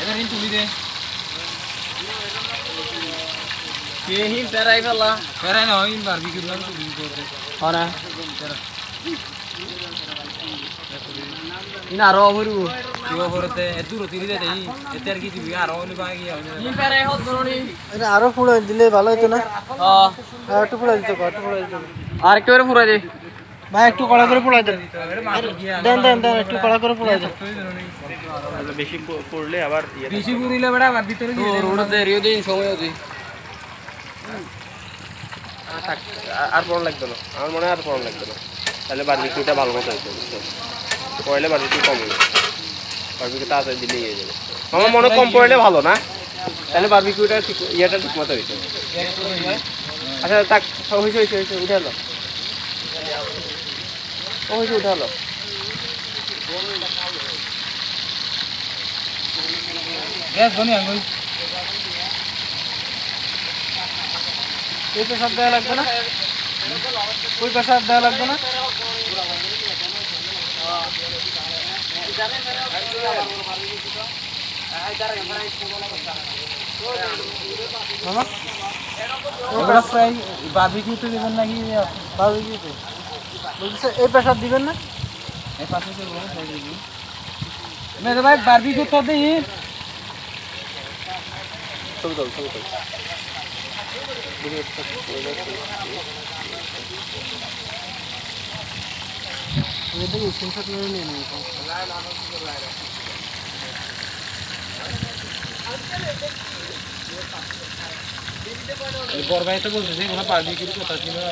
এবার ইন তুলি দে কে হিম পেরাই ফেলা পেরাই না ইন বারবিকিউ না তুলি করতে হনা ইন আরো ভরু কিও ভরতে দূর তিরি দে দেই এতে আর কি দিবি আরো নি বাকি ইন পেরাই হল দরনি এটা আরো পুরো দিলে ভালো হতো না হ্যাঁ একটু পুরো দিতে একটু পুরো দিতে আর একটু পুরো দে ভাই একটু কড়া করে পুরো দেন দেন একটু কড়া করে পুরো দেন বেশি পড়লে আবার বেশি পুরিলে বড় আবার ভিতরে দিয়ে রোড দে রিও দিন সময় হদি আর পড়া লাগবে না আমার মনে হয় আর পড়া লাগবে না তাহলে বারবিকিউটা ভালো মতো হইতো পড়লে বারবিকিউ কম হবে বারবিকিউ তাড়াতাড়ি দিলে ইয়ে যাবে আমার মনে কম পড়লে ভালো না তাহলে বারবিকিউটা ঠিক ইয়েটা ঠিক মতো হইতো আচ্ছা তাক হয়েছে উঠে এলো হয়েছে উঠে এলো গ্যাস বনি আঙ্গুই এই পেশাব দেওয়া লাগবে না ওই পেশাব দেওয়া লাগবে না মামা এবারে ফ্রাই বারবিকিউতে দিবেন নাকি বারবিকিউতে বলছে এই পেশাব দিবেন না এই পাশে তো বড় সাইজ দিবি মেরে ভাই বারবিকিউ তো দেই ছবি তোল দেখি স্ক্রিনশট নিয়ে নিয়ে নিই বড় ভাই তো বলতেছে কোনো বারবিকিউ কথা ছিল না